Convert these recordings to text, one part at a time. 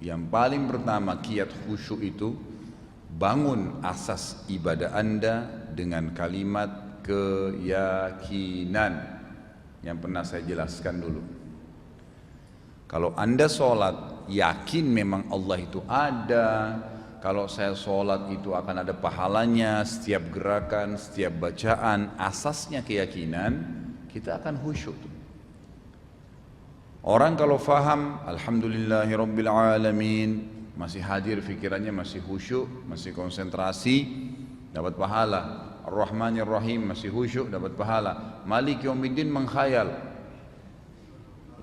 Yang paling pertama kiat khusyuk itu bangun asas ibadah Anda dengan kalimat keyakinan yang pernah saya jelaskan dulu. Kalau Anda sholat yakin memang Allah itu ada, kalau saya sholat itu akan ada pahalanya, setiap gerakan, setiap bacaan, asasnya keyakinan, kita akan khusyuk. Orang kalau faham alhamdulillahirabbil alamin, masih hadir pikirannya, masih khusyuk, masih konsentrasi, dapat pahala. Ar-Rahmanir Rahim, masih khusyuk, dapat pahala. Malik Yaumiddin mengkhayal,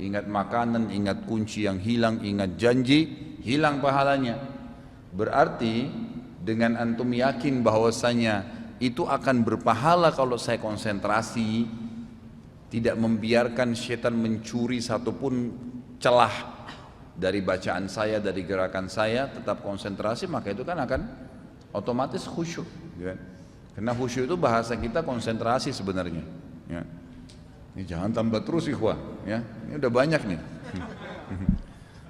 ingat makanan, ingat kunci yang hilang, ingat janji, hilang pahalanya. Berarti dengan antum yakin bahwasanya itu akan berpahala kalau saya konsentrasi, tidak membiarkan syaitan mencuri satupun celah dari bacaan saya, dari gerakan saya, tetap konsentrasi, maka itu kan akan otomatis khusyuk, ya. Karena khusyuk itu bahasa kita konsentrasi sebenarnya, ya. Ini jangan tambah terus ikhwah, ya. Ini udah banyak nih.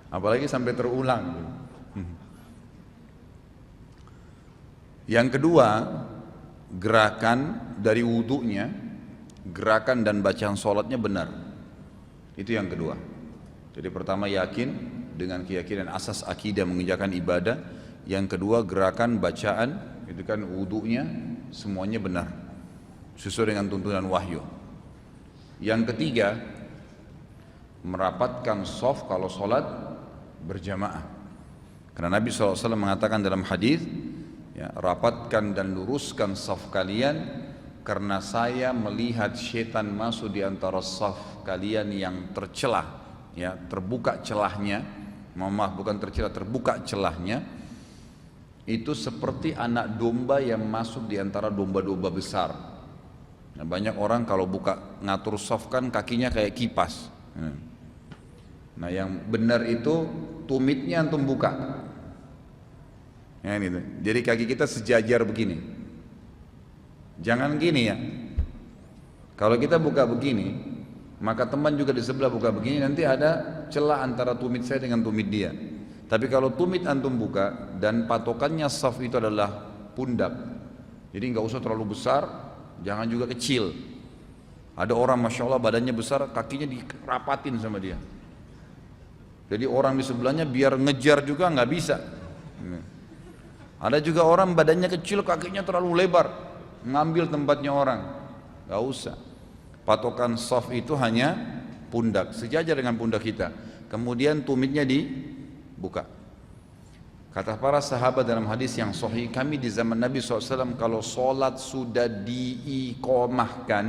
Apalagi sampai terulang. Yang kedua, gerakan dari wudunya, gerakan dan bacaan sholatnya benar. Itu yang kedua. Jadi pertama yakin dengan keyakinan asas akidah mengerjakan ibadah. Yang kedua gerakan bacaan, itu kan wudunya semuanya benar sesuai dengan tuntunan wahyu. Yang ketiga, merapatkan shaf kalau sholat berjamaah. Karena Nabi SAW mengatakan dalam hadis, ya, rapatkan dan luruskan shaf kalian, karena saya melihat syaitan masuk di antara shaf kalian yang tercelah, ya, terbuka celahnya, maaf bukan tercelah, terbuka celahnya, itu seperti anak domba yang masuk di antara domba-domba besar. Nah, banyak orang kalau buka ngatur shaf kan kakinya kayak kipas. Nah, yang benar itu tumitnya antum buka. Ya, gitu. Jadi kaki kita sejajar begini. Jangan gini ya. Kalau kita buka begini, maka teman juga di sebelah buka begini, nanti ada celah antara tumit saya dengan tumit dia. Tapi kalau tumit antum buka dan patokannya shaf itu adalah pundak, jadi nggak usah terlalu besar, jangan juga kecil. Ada orang masya Allah badannya besar, kakinya dirapatin sama dia. Jadi orang di sebelahnya biar ngejar juga nggak bisa. Ada juga orang badannya kecil, kakinya terlalu lebar, ngambil tempatnya orang. Nggak usah. Patokan shaf itu hanya pundak, sejajar dengan pundak kita. Kemudian tumitnya dibuka. Kata para sahabat dalam hadis yang sahih, kami di zaman Nabi SAW kalau sholat sudah diiqomahkan,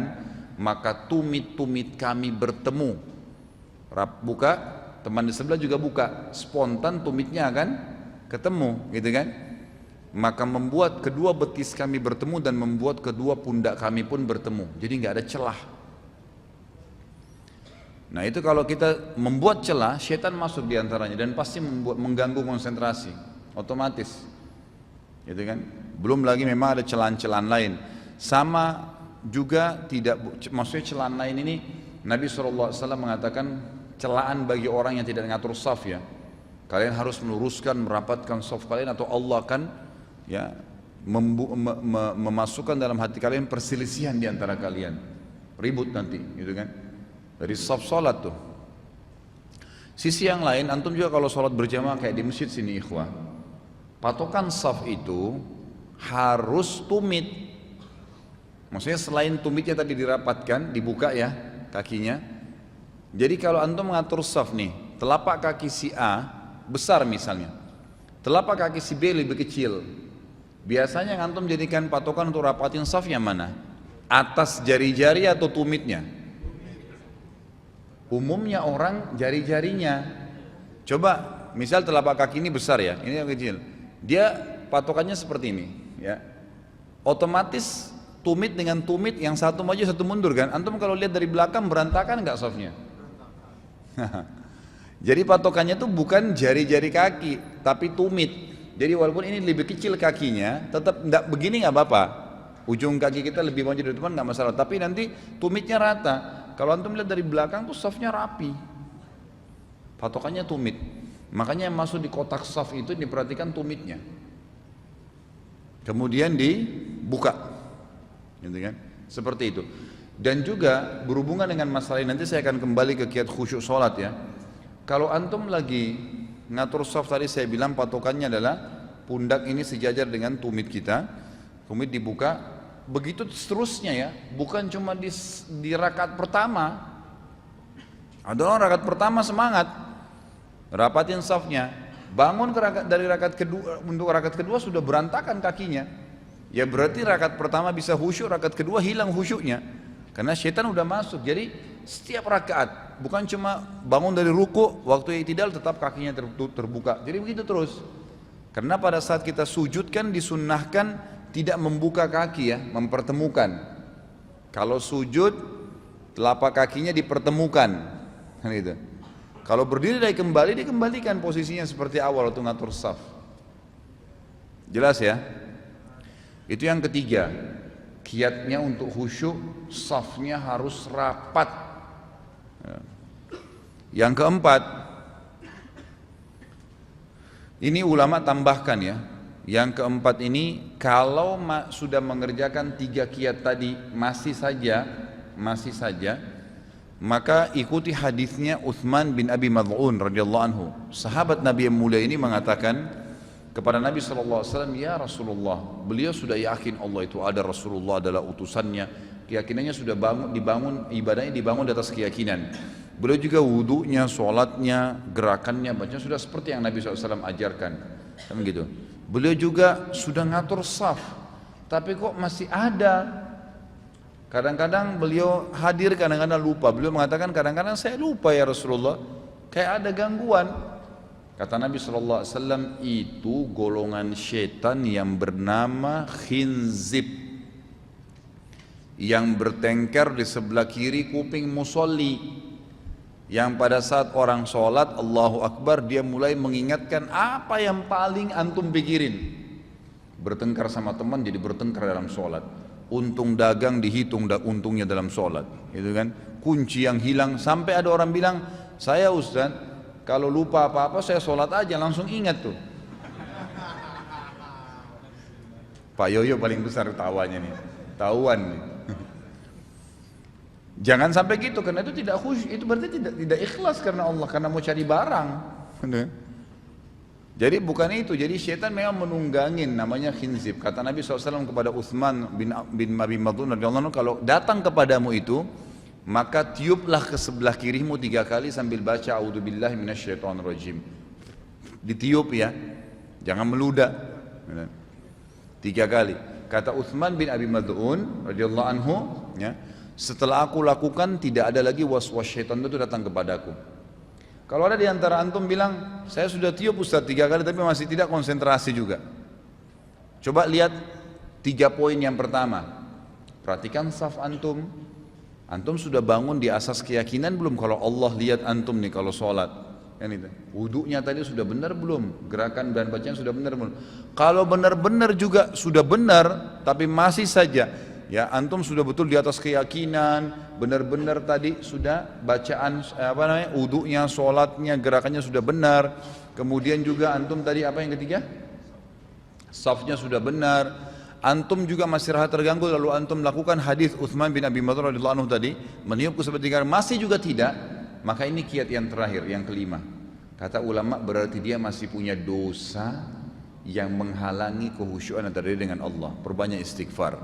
maka tumit-tumit kami bertemu. Buka, teman di sebelah juga buka, spontan tumitnya akan ketemu, gitu kan? Maka membuat kedua betis kami bertemu dan membuat kedua pundak kami pun bertemu. Jadi nggak ada celah. Nah itu kalau kita membuat celah, syaitan masuk di antaranya dan pasti mengganggu konsentrasi, otomatis, gitu kan? Belum lagi memang ada celah-celah lain. Sama juga tidak, maksudnya celah lain ini Nabi SAW mengatakan celaan bagi orang yang tidak ngatur shaf, ya. Kalian harus meluruskan, merapatkan shaf kalian atau Allah akan, ya, memasukkan dalam hati kalian perselisihan di antara kalian, ribut nanti, gitu kan? Dari shaf sholat tuh. Sisi yang lain, antum juga kalau sholat berjamaah kayak di masjid sini ikhwah, patokan shaf itu harus tumit. Maksudnya selain tumitnya tadi dirapatkan, dibuka ya kakinya. Jadi kalau antum mengatur shaf nih, telapak kaki si A besar misalnya, telapak kaki si B lebih kecil. Biasanya antum jadikan patokan untuk rapatin shaf yang mana? Atas jari-jari atau tumitnya? Umumnya orang jari-jarinya. Coba misal telapak kaki ini besar ya, ini yang kecil. Dia patokannya seperti ini, ya. Otomatis tumit dengan tumit yang satu maju satu mundur kan. Antum kalau lihat dari belakang berantakan nggak shafnya? Jadi patokannya itu bukan jari-jari kaki, tapi tumit. Jadi walaupun ini lebih kecil kakinya, tetap enggak begini nggak apa-apa. Ujung kaki kita lebih maju dari depan nggak masalah. Tapi nanti tumitnya rata. Kalau antum lihat dari belakang tuh shafnya rapi. Patokannya tumit. Makanya yang masuk di kotak saf itu diperhatikan tumitnya. Kemudian dibuka. Gitu kan? Seperti itu. Dan juga berhubungan dengan masalah ini, nanti saya akan kembali ke kiat khusyuk sholat ya. Kalau antum lagi ngatur saf tadi saya bilang patokannya adalah pundak ini sejajar dengan tumit kita, tumit dibuka, begitu seterusnya ya, bukan cuma di rakaat pertama. Ada orang rakaat pertama semangat, rapatin safnya, bangun dari rakaat kedua, untuk rakaat kedua sudah berantakan kakinya, ya berarti rakaat pertama bisa khusyuk, rakaat kedua hilang khusyuknya, karena syaitan udah masuk. Jadi setiap rakaat, bukan cuma bangun dari ruku, waktu i'tidal tetap kakinya terbuka, jadi begitu terus. Karena pada saat kita sujud kan disunnahkan tidak membuka kaki ya, mempertemukan. Kalau sujud, telapak kakinya dipertemukan, gitu. Kalau berdiri dan kembali, dikembalikan posisinya seperti awal waktu ngatur saf. Jelas ya? Itu yang ketiga, kiatnya untuk khusyuk, safnya harus rapat. Yang keempat, ini ulama tambahkan ya. Yang keempat ini, kalau sudah mengerjakan 3 kiat tadi masih saja, maka ikuti hadisnya Utsman bin Abi Mad'un radhiyallahu anhu. Sahabat Nabi yang mulia ini mengatakan kepada Nabi SAW, ya Rasulullah, beliau sudah yakin Allah itu ada, Rasulullah adalah utusannya, keyakinannya sudah dibangun, ibadahnya dibangun di atas keyakinan. Beliau juga wudunya, sholatnya, gerakannya, bacanya sudah seperti yang Nabi SAW ajarkan, kan gitu. Beliau juga sudah ngatur saf, tapi kok masih ada. Kadang-kadang beliau hadir, kadang-kadang lupa. Beliau mengatakan kadang-kadang saya lupa ya Rasulullah, kayak ada gangguan. Kata Nabi SAW, itu golongan syaitan yang bernama khinzib, yang bertengkar di sebelah kiri kuping musolli, yang pada saat orang sholat Allahu Akbar dia mulai mengingatkan apa yang paling antum pikirin. Bertengkar sama teman jadi bertengkar dalam sholat. Untung dagang dihitung untungnya dalam sholat, itu kan kunci yang hilang. Sampai ada orang bilang, saya Ustaz kalau lupa apa-apa saya sholat aja langsung ingat tuh. Pak Yoyo paling besar tawanya nih, tahuan nih. Jangan sampai gitu, karena itu tidak khusyuk, itu berarti tidak ikhlas karena Allah, karena mau cari barang. Jadi bukan itu, jadi syaitan memang menunggangin, namanya khinzib. Kata Nabi SAW kepada Utsman bin Abi Mad'un radhiyallahu anhu, kalau datang kepadamu itu, maka tiuplah ke sebelah kirimu 3 kali sambil baca a'udzubillahi minasyaitonirrajim. Ditiup ya, jangan meludah. 3 kali. Kata Utsman bin Abi Mad'un radhiyallahu anhu, ya, setelah aku lakukan tidak ada lagi was-was syaitan itu datang kepadaku. Kalau ada di antara antum bilang, saya sudah tiup Ustaz 3 kali tapi masih tidak konsentrasi juga, coba lihat 3 poin yang pertama. Perhatikan saf antum. Antum sudah bangun di asas keyakinan belum kalau Allah lihat antum nih kalau sholat? Kan itu. Wudunya tadi sudah benar belum? Gerakan dan bacaan sudah benar belum? Kalau benar-benar juga sudah benar tapi masih saja ya antum sudah betul di atas keyakinan, benar-benar tadi sudah bacaan wudunya, sholatnya, gerakannya sudah benar. Kemudian juga antum tadi apa yang ketiga? Safnya sudah benar. Antum juga masih rasa terganggu, lalu antum lakukan hadis Utsman bin Abi Mad'un radhiyallahu anhu tadi, meniup ke seperti masih juga tidak, maka ini kiat yang terakhir, yang kelima. Kata ulama berarti dia masih punya dosa yang menghalangi kekhusyuan antara dia dengan Allah. Perbanyak istighfar.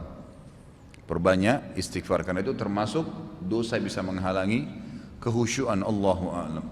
Perbanyak istighfar, karena itu termasuk dosa bisa menghalangi kekhusyuan. Allahu a'lam.